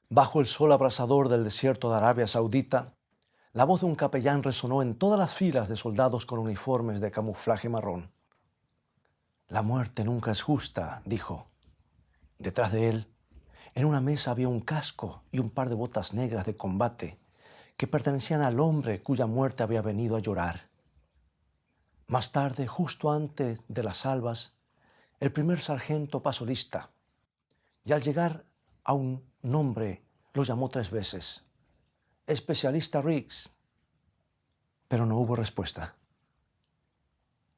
Bajo el sol abrasador del desierto de Arabia Saudita, la voz de un capellán resonó en todas las filas de soldados con uniformes de camuflaje marrón. La muerte nunca es justa, dijo. Detrás de él, en una mesa había un casco y un par de botas negras de combate que pertenecían al hombre cuya muerte había venido a llorar. Más tarde, justo antes de las salvas, el primer sargento pasó lista y al llegar a un nombre lo llamó 3 veces. Especialista Riggs. Pero no hubo respuesta.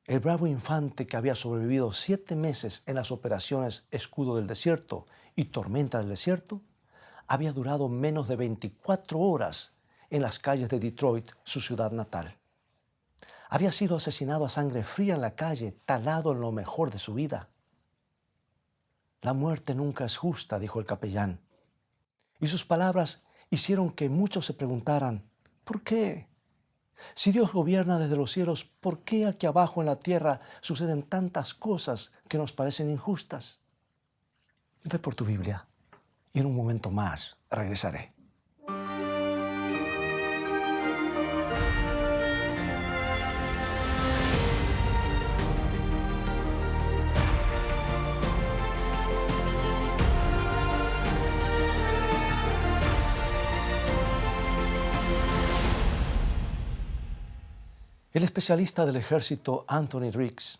El bravo infante que había sobrevivido 7 meses en las operaciones Escudo del Desierto y Tormenta del Desierto, había durado menos de 24 horas en las calles de Detroit, su ciudad natal. Había sido asesinado a sangre fría en la calle, talado en lo mejor de su vida. La muerte nunca es justa, dijo el capellán. Y sus palabras hicieron que muchos se preguntaran, ¿por qué? Si Dios gobierna desde los cielos, ¿por qué aquí abajo en la tierra suceden tantas cosas que nos parecen injustas? Ve por tu Biblia y en un momento más regresaré. El especialista del ejército Anthony Riggs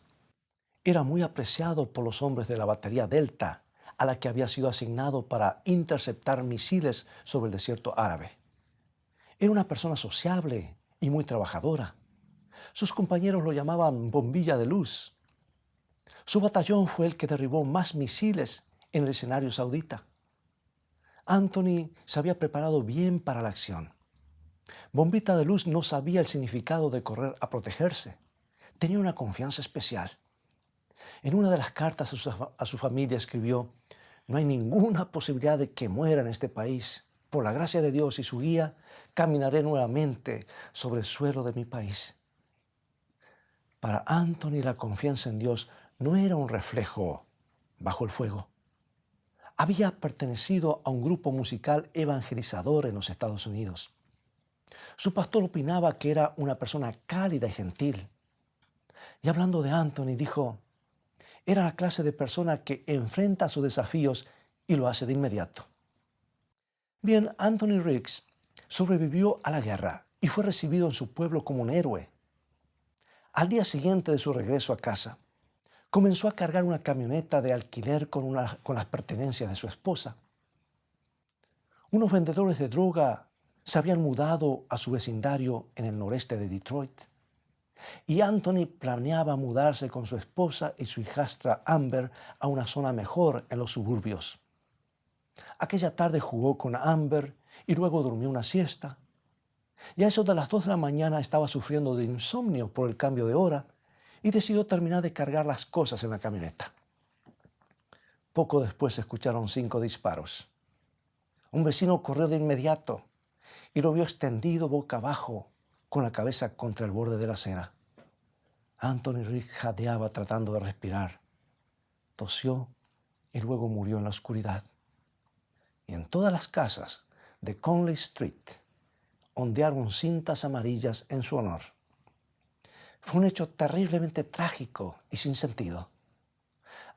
era muy apreciado por los hombres de la batería Delta, a la que había sido asignado para interceptar misiles sobre el desierto árabe. Era una persona sociable y muy trabajadora. Sus compañeros lo llamaban bombilla de luz. Su batallón fue el que derribó más misiles en el escenario saudita. Anthony se había preparado bien para la acción. Bombita de luz no sabía el significado de correr a protegerse. Tenía una confianza especial. En una de las cartas a su familia escribió: no hay ninguna posibilidad de que muera en este país. Por la gracia de Dios y su guía, caminaré nuevamente sobre el suelo de mi país. Para Anthony, la confianza en Dios no era un reflejo bajo el fuego. Había pertenecido a un grupo musical evangelizador en los Estados Unidos. Su pastor opinaba que era una persona cálida y gentil. Y hablando de Anthony, dijo: era la clase de persona que enfrenta sus desafíos y lo hace de inmediato. Bien, Anthony Riggs sobrevivió a la guerra y fue recibido en su pueblo como un héroe. Al día siguiente de su regreso a casa, comenzó a cargar una camioneta de alquiler con las pertenencias de su esposa. Unos vendedores de droga se habían mudado a su vecindario en el noreste de Detroit. Y Anthony planeaba mudarse con su esposa y su hijastra Amber a una zona mejor en los suburbios. Aquella tarde jugó con Amber y luego durmió una siesta. Y a eso de las 2 de la mañana estaba sufriendo de insomnio por el cambio de hora y decidió terminar de cargar las cosas en la camioneta. Poco después se escucharon 5 disparos. Un vecino corrió de inmediato y lo vio extendido boca abajo con la cabeza contra el borde de la acera. Anthony Riggs jadeaba tratando de respirar. Tosió y luego murió en la oscuridad. Y en todas las casas de Conley Street ondearon cintas amarillas en su honor. Fue un hecho terriblemente trágico y sin sentido.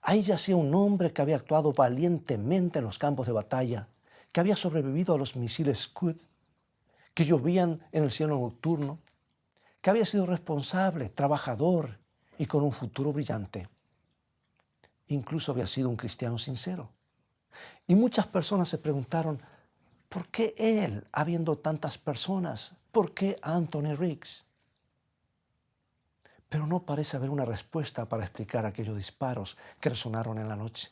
Ahí yacía un hombre que había actuado valientemente en los campos de batalla, que había sobrevivido a los misiles Scud, que llovían en el cielo nocturno, que había sido responsable, trabajador y con un futuro brillante. Incluso había sido un cristiano sincero. Y muchas personas se preguntaron, ¿por qué él, habiendo tantas personas? ¿Por qué Anthony Riggs? Pero no parece haber una respuesta para explicar aquellos disparos que resonaron en la noche.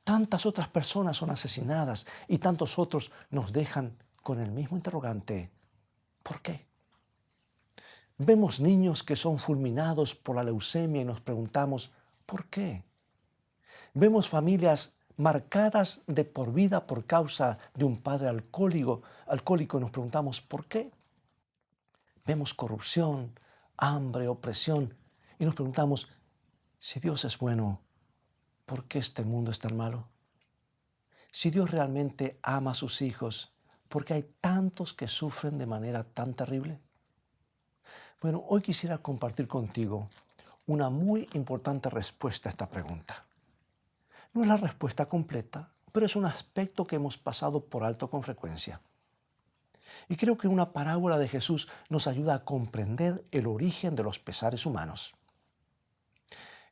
Tantas otras personas son asesinadas y tantos otros nos dejan con el mismo interrogante. ¿Por qué? Vemos niños que son fulminados por la leucemia y nos preguntamos, ¿por qué? Vemos familias marcadas de por vida por causa de un padre alcohólico y nos preguntamos, ¿por qué? Vemos corrupción, hambre, opresión y nos preguntamos, si Dios es bueno, ¿por qué este mundo es tan malo? Si Dios realmente ama a sus hijos, ¿por qué hay tantos que sufren de manera tan terrible? Bueno, hoy quisiera compartir contigo una muy importante respuesta a esta pregunta. No es la respuesta completa, pero es un aspecto que hemos pasado por alto con frecuencia. Y creo que una parábola de Jesús nos ayuda a comprender el origen de los pesares humanos.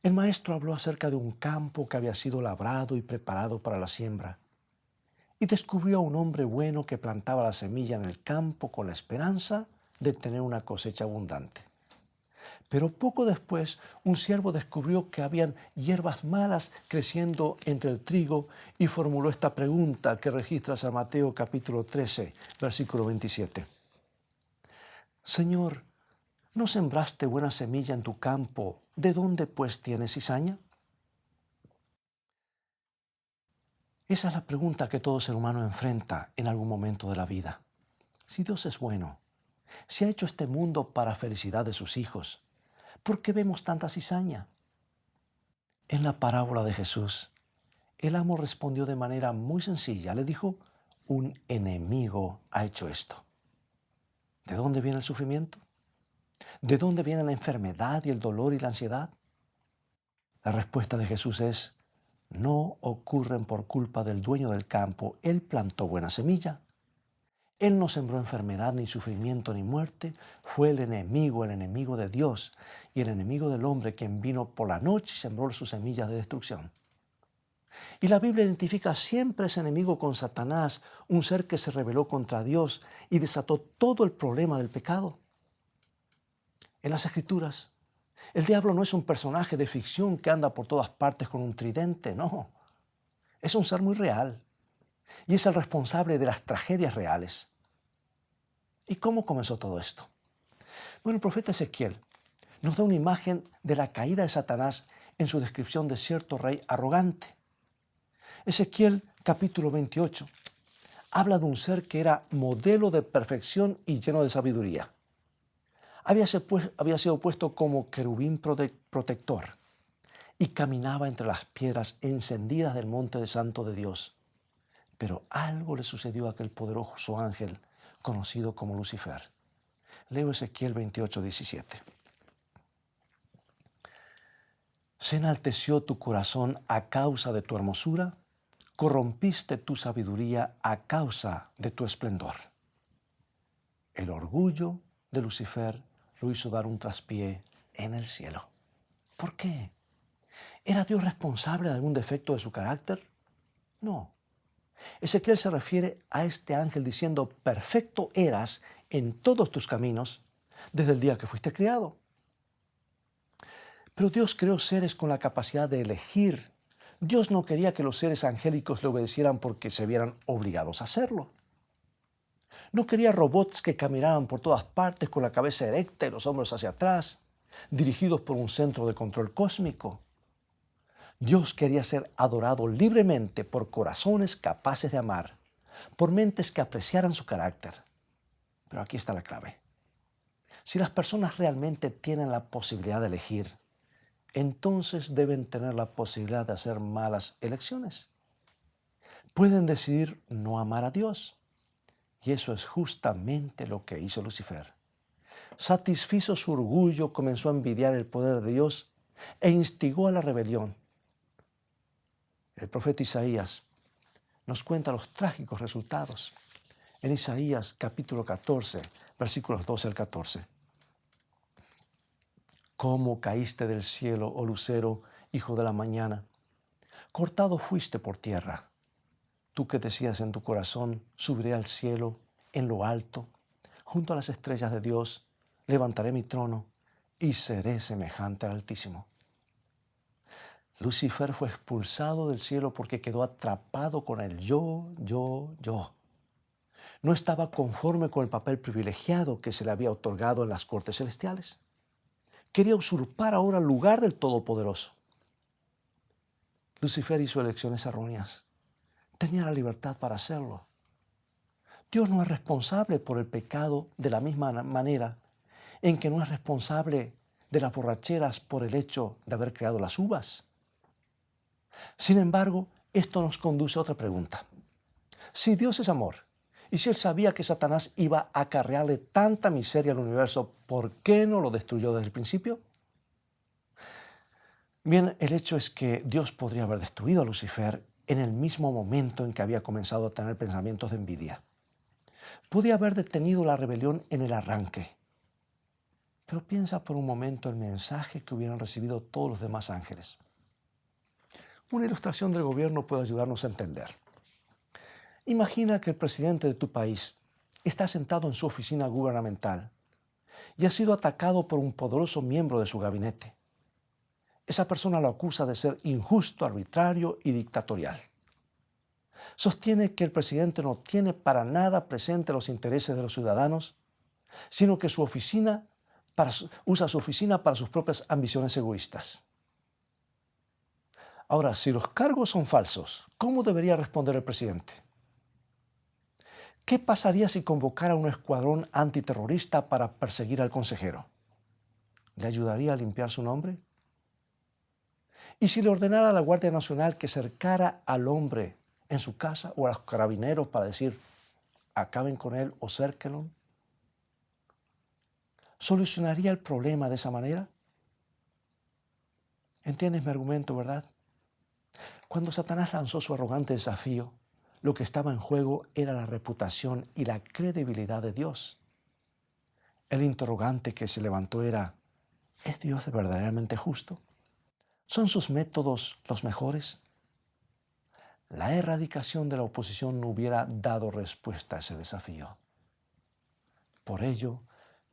El maestro habló acerca de un campo que había sido labrado y preparado para la siembra, y descubrió a un hombre bueno que plantaba la semilla en el campo con la esperanza de tener una cosecha abundante. Pero poco después, un siervo descubrió que habían hierbas malas creciendo entre el trigo y formuló esta pregunta que registra San Mateo capítulo 13, versículo 27. Señor, ¿no sembraste buena semilla en tu campo? ¿De dónde pues tienes cizaña? Esa es la pregunta que todo ser humano enfrenta en algún momento de la vida. Si Dios es bueno, si ha hecho este mundo para felicidad de sus hijos, ¿por qué vemos tanta cizaña? En la parábola de Jesús, el amo respondió de manera muy sencilla. Le dijo, un enemigo ha hecho esto. ¿De dónde viene el sufrimiento? ¿De dónde viene la enfermedad y el dolor y la ansiedad? La respuesta de Jesús es, no ocurren por culpa del dueño del campo. Él plantó buena semilla. Él no sembró enfermedad, ni sufrimiento, ni muerte. Fue el enemigo de Dios y el enemigo del hombre quien vino por la noche y sembró sus semillas de destrucción. Y la Biblia identifica siempre a ese enemigo con Satanás, un ser que se rebeló contra Dios y desató todo el problema del pecado. En las Escrituras, el diablo no es un personaje de ficción que anda por todas partes con un tridente, no. Es un ser muy real y es el responsable de las tragedias reales. ¿Y cómo comenzó todo esto? Bueno, el profeta Ezequiel nos da una imagen de la caída de Satanás en su descripción de cierto rey arrogante. Ezequiel capítulo 28 habla de un ser que era modelo de perfección y lleno de sabiduría. Había sido puesto como querubín protector y caminaba entre las piedras encendidas del monte santo de Dios. Pero algo le sucedió a aquel poderoso ángel conocido como Lucifer. Leo Ezequiel 28, 17. ¿Se enalteció tu corazón a causa de tu hermosura? Corrompiste tu sabiduría a causa de tu esplendor. El orgullo de Lucifer lo hizo dar un traspié en el cielo. ¿Por qué? ¿Era Dios responsable de algún defecto de su carácter? No. Ezequiel se refiere a este ángel diciendo, perfecto eras en todos tus caminos desde el día que fuiste criado. Pero Dios creó seres con la capacidad de elegir. Dios no quería que los seres angélicos le obedecieran porque se vieran obligados a hacerlo. No quería robots que caminaran por todas partes con la cabeza erecta y los hombros hacia atrás, dirigidos por un centro de control cósmico. Dios quería ser adorado libremente por corazones capaces de amar, por mentes que apreciaran su carácter. Pero aquí está la clave. Si las personas realmente tienen la posibilidad de elegir, entonces deben tener la posibilidad de hacer malas elecciones. Pueden decidir no amar a Dios. Y eso es justamente lo que hizo Lucifer. Satisfizo su orgullo, comenzó a envidiar el poder de Dios e instigó a la rebelión. El profeta Isaías nos cuenta los trágicos resultados. En Isaías capítulo 14, versículos 12 al 14. ¿Cómo caíste del cielo, oh lucero, hijo de la mañana? Cortado fuiste por tierra. Tú que decías en tu corazón, subiré al cielo, en lo alto, junto a las estrellas de Dios, levantaré mi trono y seré semejante al Altísimo. Lucifer fue expulsado del cielo porque quedó atrapado con el yo. No estaba conforme con el papel privilegiado que se le había otorgado en las cortes celestiales. Quería usurpar ahora el lugar del Todopoderoso. Lucifer hizo elecciones erróneas. Tenía la libertad para hacerlo. Dios no es responsable por el pecado de la misma manera en que no es responsable de las borracheras por el hecho de haber creado las uvas. Sin embargo, esto nos conduce a otra pregunta. Si Dios es amor, y si Él sabía que Satanás iba a acarrearle tanta miseria al universo, ¿por qué no lo destruyó desde el principio? Bien, el hecho es que Dios podría haber destruido a Lucifer en el mismo momento en que había comenzado a tener pensamientos de envidia. Podía haber detenido la rebelión en el arranque. Pero piensa por un momento el mensaje que hubieran recibido todos los demás ángeles. Una ilustración del gobierno puede ayudarnos a entender. Imagina que el presidente de tu país está sentado en su oficina gubernamental y ha sido atacado por un poderoso miembro de su gabinete. Esa persona lo acusa de ser injusto, arbitrario y dictatorial. Sostiene que el presidente no tiene para nada presente los intereses de los ciudadanos, sino que usa su oficina para sus propias ambiciones egoístas. Ahora, si los cargos son falsos, ¿cómo debería responder el presidente? ¿Qué pasaría si convocara un escuadrón antiterrorista para perseguir al consejero? ¿Le ayudaría a limpiar su nombre? ¿Y si le ordenara a la Guardia Nacional que cercara al hombre en su casa o a los carabineros para decir, acaben con él o cérquenlo? ¿Solucionaría el problema de esa manera? ¿Entiendes mi argumento, verdad? Cuando Satanás lanzó su arrogante desafío, lo que estaba en juego era la reputación y la credibilidad de Dios. El interrogante que se levantó era, ¿es Dios verdaderamente justo? ¿Son sus métodos los mejores? La erradicación de la oposición no hubiera dado respuesta a ese desafío. Por ello,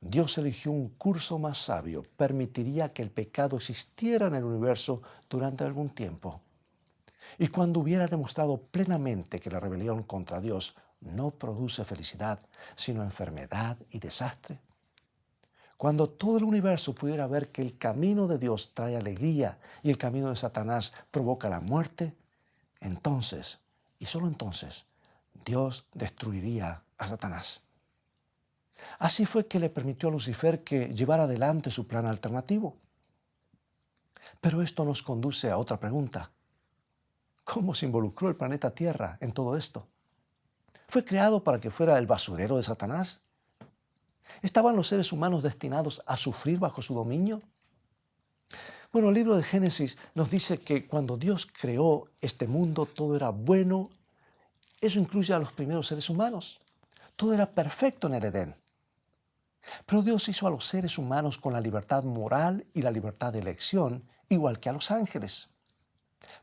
Dios eligió un curso más sabio, permitiría que el pecado existiera en el universo durante algún tiempo. Y cuando hubiera demostrado plenamente que la rebelión contra Dios no produce felicidad, sino enfermedad y desastre, cuando todo el universo pudiera ver que el camino de Dios trae alegría y el camino de Satanás provoca la muerte, entonces, y solo entonces, Dios destruiría a Satanás. Así fue que le permitió a Lucifer que llevara adelante su plan alternativo. Pero esto nos conduce a otra pregunta. ¿Cómo se involucró el planeta Tierra en todo esto? ¿Fue creado para que fuera el basurero de Satanás? ¿Estaban los seres humanos destinados a sufrir bajo su dominio? Bueno, el libro de Génesis nos dice que cuando Dios creó este mundo, todo era bueno. Eso incluye a los primeros seres humanos. Todo era perfecto en el Edén. Pero Dios hizo a los seres humanos con la libertad moral y la libertad de elección, igual que a los ángeles.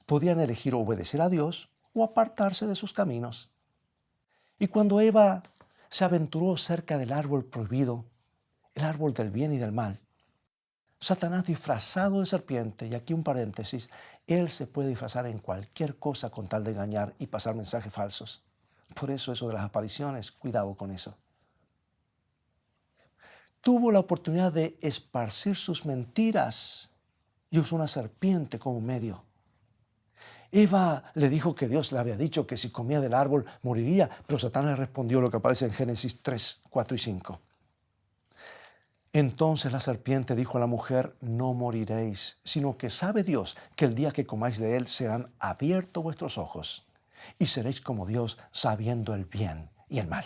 Podían elegir obedecer a Dios o apartarse de sus caminos. Y cuando Eva se aventuró cerca del árbol prohibido, el árbol del bien y del mal, Satanás disfrazado de serpiente, y aquí un paréntesis, él se puede disfrazar en cualquier cosa con tal de engañar y pasar mensajes falsos. Por eso de las apariciones, cuidado con eso. Tuvo la oportunidad de esparcir sus mentiras y usó una serpiente como medio. Eva le dijo que Dios le había dicho que si comía del árbol moriría, pero Satanás le respondió lo que aparece en Génesis 3, 4 y 5. Entonces la serpiente dijo a la mujer, no moriréis, sino que sabe Dios que el día que comáis de él serán abiertos vuestros ojos y seréis como Dios sabiendo el bien y el mal.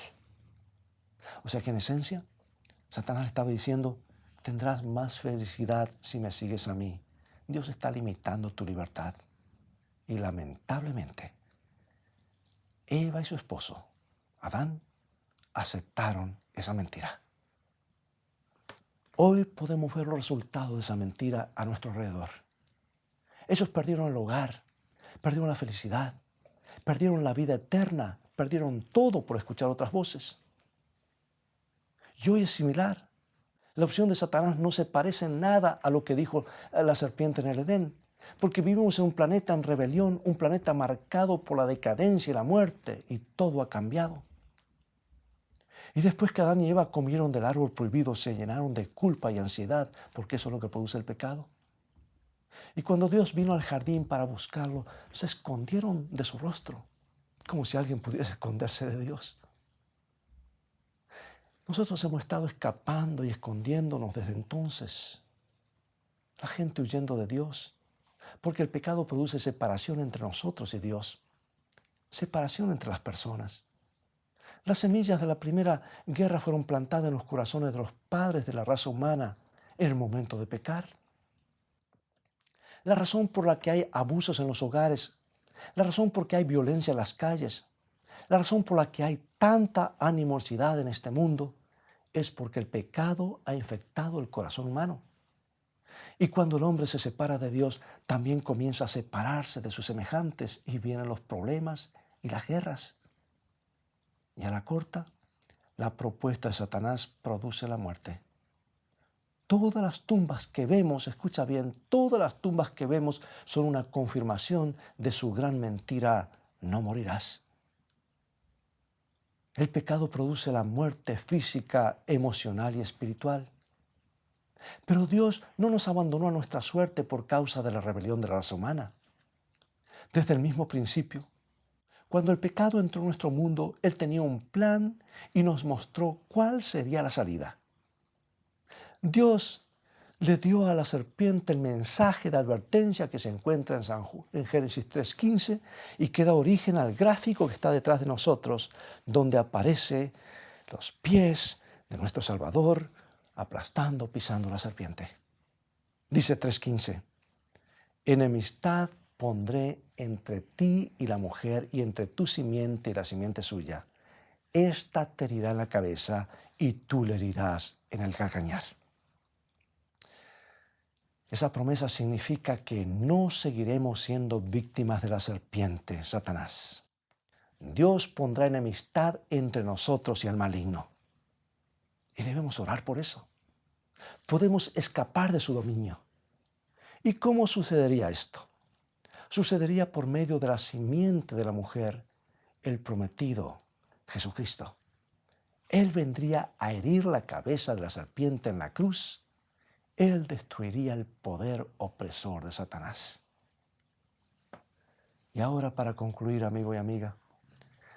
O sea que en esencia, Satanás le estaba diciendo, tendrás más felicidad si me sigues a mí. Dios está limitando tu libertad. Y lamentablemente, Eva y su esposo, Adán, aceptaron esa mentira. Hoy podemos ver los resultados de esa mentira a nuestro alrededor. Ellos perdieron el hogar, perdieron la felicidad, perdieron la vida eterna, perdieron todo por escuchar otras voces. Y hoy es similar. La opción de Satanás no se parece en nada a lo que dijo la serpiente en el Edén, porque vivimos en un planeta en rebelión, un planeta marcado por la decadencia y la muerte, y todo ha cambiado. Y después que Adán y Eva comieron del árbol prohibido, se llenaron de culpa y ansiedad, porque eso es lo que produce el pecado. Y cuando Dios vino al jardín para buscarlo, se escondieron de su rostro, como si alguien pudiese esconderse de Dios. Nosotros hemos estado escapando y escondiéndonos desde entonces. La gente huyendo de Dios, porque el pecado produce separación entre nosotros y Dios. separación entre las personas. Las semillas de la primera guerra fueron plantadas en los corazones de los padres de la raza humana en el momento de pecar. La razón por la que hay abusos en los hogares, la razón por la que hay violencia en las calles, la razón por la que hay tanta animosidad en este mundo es porque el pecado ha infectado el corazón humano. Y cuando el hombre se separa de Dios, también comienza a separarse de sus semejantes y vienen los problemas y las guerras. Y a la corta, la propuesta de Satanás produce la muerte. Todas las tumbas que vemos, escucha bien, todas las tumbas que vemos son una confirmación de su gran mentira: no morirás. El pecado produce la muerte física, emocional y espiritual. Pero Dios no nos abandonó a nuestra suerte por causa de la rebelión de la raza humana. Desde el mismo principio, cuando el pecado entró en nuestro mundo, Él tenía un plan y nos mostró cuál sería la salida. Dios le dio a la serpiente el mensaje de advertencia que se encuentra en Génesis 3:15 y que da origen al gráfico que está detrás de nosotros, donde aparece los pies de nuestro Salvador aplastando, pisando la serpiente. Dice 3:15, enemistad pondré entre ti y la mujer y entre tu simiente y la simiente suya. Esta te herirá en la cabeza y tú le herirás en el calcañar. Esa promesa significa que no seguiremos siendo víctimas de la serpiente, Satanás. Dios pondrá enemistad entre nosotros y el maligno. Y debemos orar por eso. Podemos escapar de su dominio. ¿Y cómo sucedería esto? Sucedería por medio de la simiente de la mujer, el prometido, Jesucristo. Él vendría a herir la cabeza de la serpiente en la cruz. Él destruiría el poder opresor de Satanás. Y ahora, para concluir, amigo y amiga,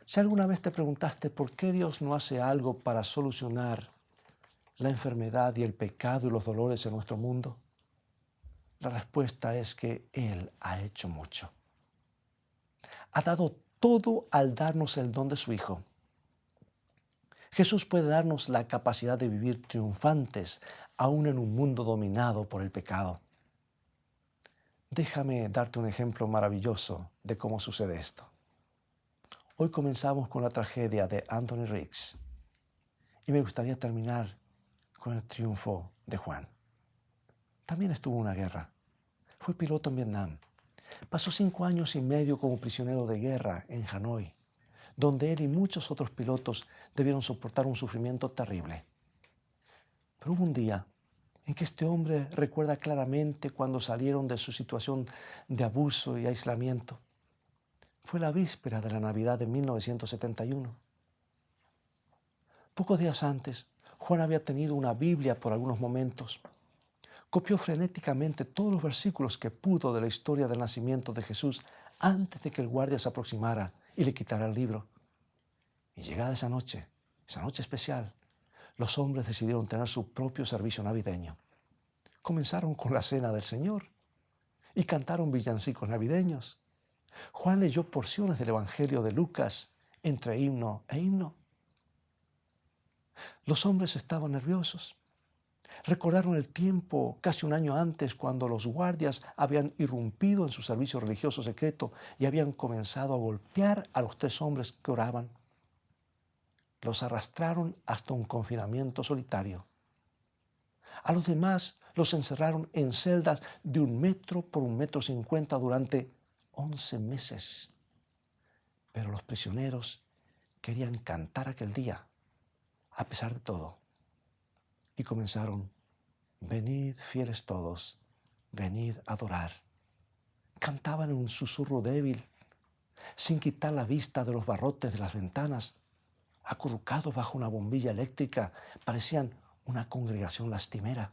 si alguna vez te preguntaste por qué Dios no hace algo para solucionar la enfermedad y el pecado y los dolores en nuestro mundo, la respuesta es que Él ha hecho mucho. Ha dado todo al darnos el don de su Hijo. Jesús puede darnos la capacidad de vivir triunfantes aún en un mundo dominado por el pecado. Déjame darte un ejemplo maravilloso de cómo sucede esto. Hoy comenzamos con la tragedia de Anthony Riggs y me gustaría terminar con el triunfo de Juan. También estuvo en una guerra. Fue piloto en Vietnam. Pasó 5 años y medio como prisionero de guerra en Hanoi, donde él y muchos otros pilotos debieron soportar un sufrimiento terrible. Pero hubo un día en que este hombre recuerda claramente cuando salieron de su situación de abuso y aislamiento. Fue la víspera de la Navidad de 1971. Pocos días antes, Juan había tenido una Biblia por algunos momentos. Copió frenéticamente todos los versículos que pudo de la historia del nacimiento de Jesús antes de que el guardia se aproximara y le quitara el libro. Y llegada esa noche especial, los hombres decidieron tener su propio servicio navideño. Comenzaron con la cena del Señor y cantaron villancicos navideños. Juan leyó porciones del Evangelio de Lucas entre himno e himno. Los hombres estaban nerviosos. Recordaron el tiempo casi un año antes cuando los guardias habían irrumpido en su servicio religioso secreto y habían comenzado a golpear a los 3 hombres que oraban. Los arrastraron hasta un confinamiento solitario. A los demás los encerraron en celdas de 1 metro por 1,50 metros durante 11 meses. Pero los prisioneros querían cantar aquel día, a pesar de todo. Y comenzaron: venid fieles todos, venid a adorar. Cantaban en un susurro débil, sin quitar la vista de los barrotes de las ventanas. Acurrucados bajo una bombilla eléctrica, parecían una congregación lastimera.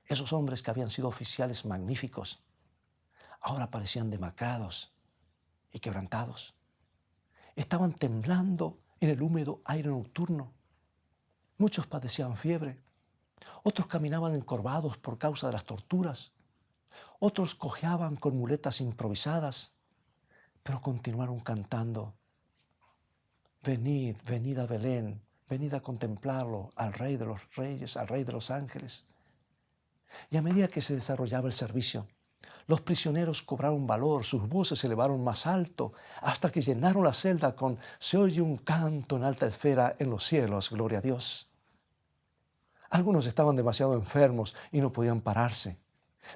Esos hombres que habían sido oficiales magníficos, ahora parecían demacrados y quebrantados. Estaban temblando en el húmedo aire nocturno. Muchos padecían fiebre. Otros caminaban encorvados por causa de las torturas. Otros cojeaban con muletas improvisadas. pero continuaron cantando: venid, venid a Belén, venid a contemplarlo, al Rey de los Reyes, al Rey de los Ángeles. Y a medida que se desarrollaba el servicio, los prisioneros cobraron valor, sus voces se elevaron más alto, hasta que llenaron la celda con: se oye un canto en alta esfera en los cielos, gloria a Dios. Algunos estaban demasiado enfermos y no podían pararse,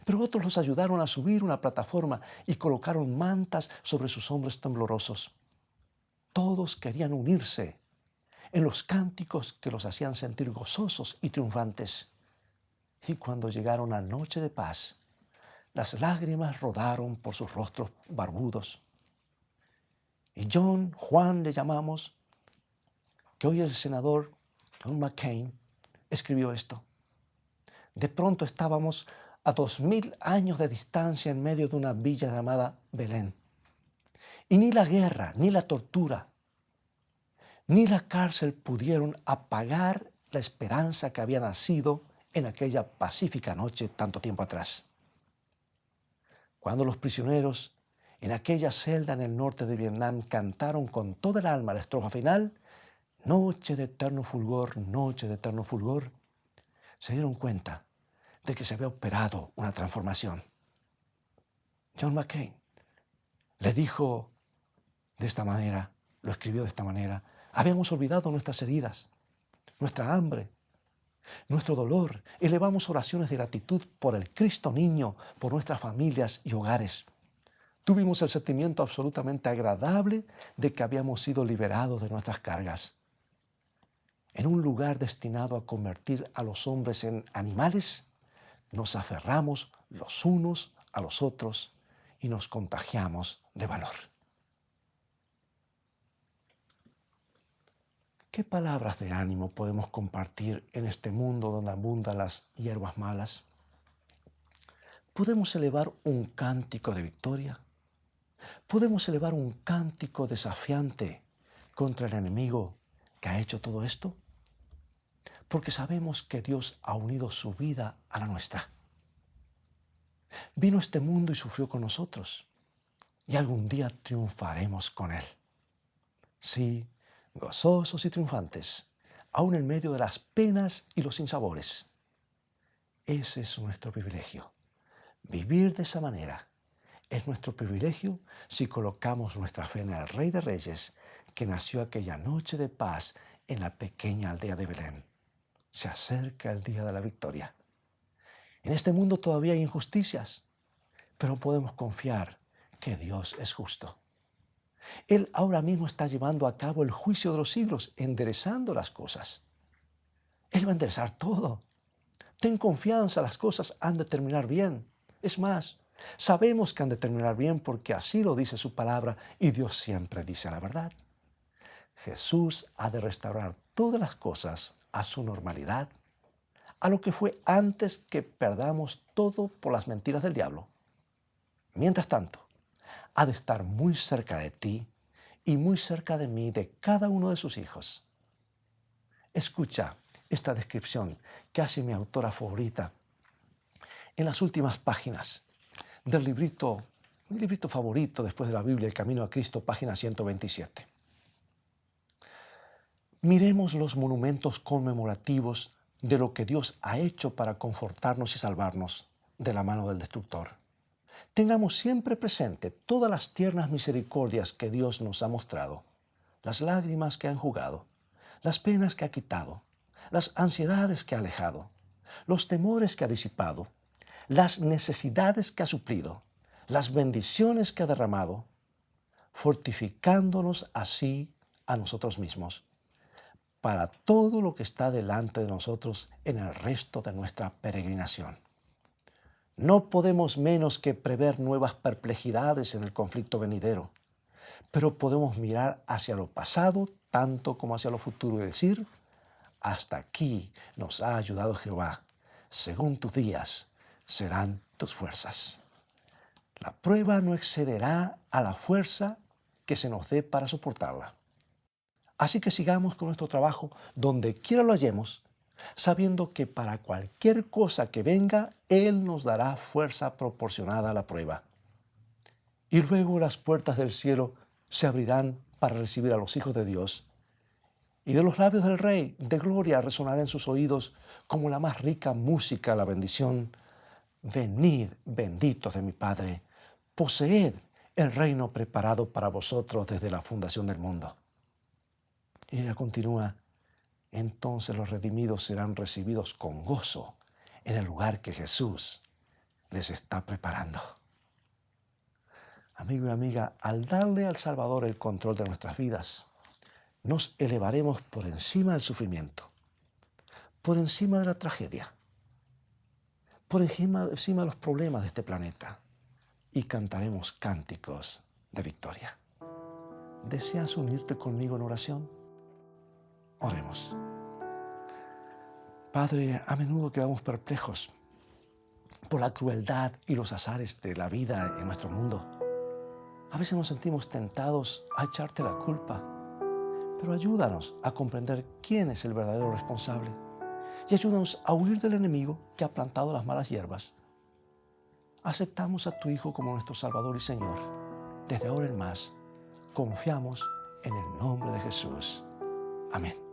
pero otros los ayudaron a subir una plataforma y colocaron mantas sobre sus hombros temblorosos. Todos querían unirse en los cánticos que los hacían sentir gozosos y triunfantes. Y cuando llegaron a noche de paz, las lágrimas rodaron por sus rostros barbudos. Y Juan le llamamos, que hoy el senador John McCain escribió esto: de pronto estábamos a 2000 años de distancia en medio de una villa llamada Belén. Y ni la guerra, ni la tortura, ni la cárcel pudieron apagar la esperanza que había nacido en aquella pacífica noche tanto tiempo atrás. Cuando los prisioneros en aquella celda en el norte de Vietnam cantaron con toda el alma la estrofa final: noche de eterno fulgor, se dieron cuenta de que se había operado una transformación. John McCain le dijo de esta manera, lo escribió de esta manera: habíamos olvidado nuestras heridas, nuestra hambre, nuestro dolor. Elevamos oraciones de gratitud por el Cristo niño, por nuestras familias y hogares. Tuvimos el sentimiento absolutamente agradable de que habíamos sido liberados de nuestras cargas. En un lugar destinado a convertir a los hombres en animales, nos aferramos los unos a los otros y nos contagiamos de valor. ¿Qué palabras de ánimo podemos compartir en este mundo donde abundan las hierbas malas? ¿Podemos elevar un cántico de victoria? ¿Podemos elevar un cántico desafiante contra el enemigo que ha hecho todo esto? Porque sabemos que Dios ha unido su vida a la nuestra. Vino a este mundo y sufrió con nosotros, y algún día triunfaremos con Él. Sí, gozosos y triunfantes, aún en medio de las penas y los sinsabores. Ese es nuestro privilegio. Vivir de esa manera es nuestro privilegio si colocamos nuestra fe en el Rey de Reyes, que nació aquella noche de paz en la pequeña aldea de Belén. Se acerca el día de la victoria. En este mundo todavía hay injusticias, pero podemos confiar que Dios es justo. Él ahora mismo está llevando a cabo el juicio de los siglos, enderezando las cosas. Él va a enderezar todo. Ten confianza, las cosas han de terminar bien. Es más, sabemos que han de terminar bien porque así lo dice su palabra y Dios siempre dice la verdad. Jesús ha de restaurar todas las cosas a su normalidad, a lo que fue antes que perdamos todo por las mentiras del diablo. Mientras tanto, ha de estar muy cerca de ti y muy cerca de mí, de cada uno de sus hijos. Escucha esta descripción que hace mi autora favorita en las últimas páginas del librito, mi librito favorito después de la Biblia, El Camino a Cristo, página 127. Miremos los monumentos conmemorativos de lo que Dios ha hecho para confortarnos y salvarnos de la mano del destructor. Tengamos siempre presente todas las tiernas misericordias que Dios nos ha mostrado, las lágrimas que ha enjugado, las penas que ha quitado, las ansiedades que ha alejado, los temores que ha disipado, las necesidades que ha suplido, las bendiciones que ha derramado, fortificándonos así a nosotros mismos, para todo lo que está delante de nosotros en el resto de nuestra peregrinación. No podemos menos que prever nuevas perplejidades en el conflicto venidero, pero podemos mirar hacia lo pasado tanto como hacia lo futuro y decir: hasta aquí nos ha ayudado Jehová, según tus días serán tus fuerzas. La prueba no excederá a la fuerza que se nos dé para soportarla. Así que sigamos con nuestro trabajo donde quiera lo hallemos, sabiendo que para cualquier cosa que venga, Él nos dará fuerza proporcionada a la prueba. Y luego las puertas del cielo se abrirán para recibir a los hijos de Dios. Y de los labios del Rey de gloria resonará en sus oídos como la más rica música la bendición. Venid, benditos de mi Padre, poseed el reino preparado para vosotros desde la fundación del mundo. Y ella continúa, entonces los redimidos serán recibidos con gozo en el lugar que Jesús les está preparando. Amigo y amiga, al darle al Salvador el control de nuestras vidas, nos elevaremos por encima del sufrimiento, por encima de la tragedia, por encima de los problemas de este planeta y cantaremos cánticos de victoria. ¿Deseas unirte conmigo en oración? Oremos. Padre, a menudo quedamos perplejos por la crueldad y los azares de la vida en nuestro mundo. A veces nos sentimos tentados a echarte la culpa, pero ayúdanos a comprender quién es el verdadero responsable y ayúdanos a huir del enemigo que ha plantado las malas hierbas. Aceptamos a tu Hijo como nuestro Salvador y Señor. Desde ahora en más, confiamos en el nombre de Jesús. Amén.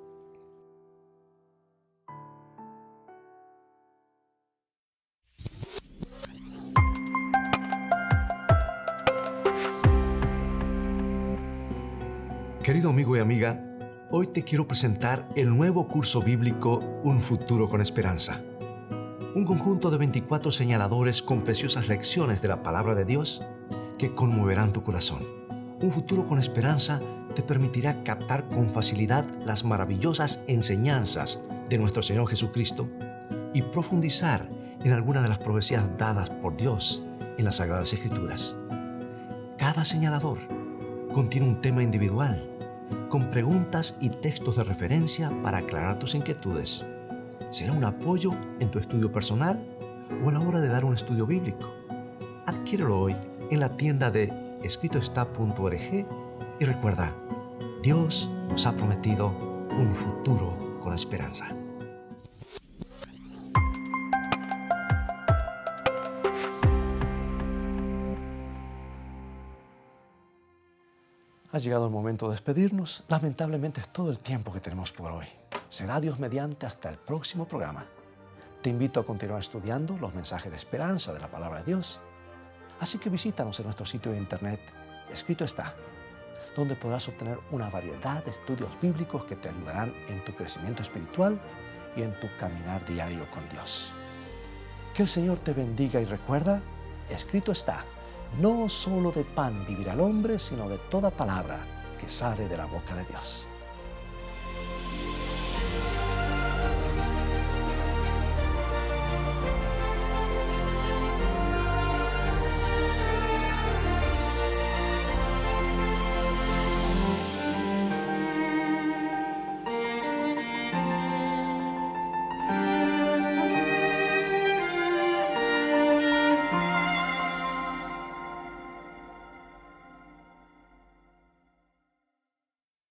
Querido amigo y amiga, hoy te quiero presentar el nuevo curso bíblico Un futuro con esperanza. Un conjunto de 24 señaladores con preciosas lecciones de la palabra de Dios que conmoverán tu corazón. Un futuro con esperanza te permitirá captar con facilidad las maravillosas enseñanzas de nuestro Señor Jesucristo y profundizar en algunas de las profecías dadas por Dios en las Sagradas Escrituras. Cada señalador contiene un tema individual, con preguntas y textos de referencia para aclarar tus inquietudes. Será un apoyo en tu estudio personal o a la hora de dar un estudio bíblico. Adquiérelo hoy en la tienda de escritoestá.org y recuerda, Dios nos ha prometido un futuro con esperanza. Ha llegado el momento de despedirnos. Lamentablemente es todo el tiempo que tenemos por hoy. Será Dios mediante hasta el próximo programa. Te invito a continuar estudiando los mensajes de esperanza de la palabra de Dios. Así que visítanos en nuestro sitio de internet, Escrito Está, donde podrás obtener una variedad de estudios bíblicos que te ayudarán en tu crecimiento espiritual y en tu caminar diario con Dios. Que el Señor te bendiga y recuerda, Escrito está, no solo de pan vivirá el hombre, sino de toda palabra que sale de la boca de Dios.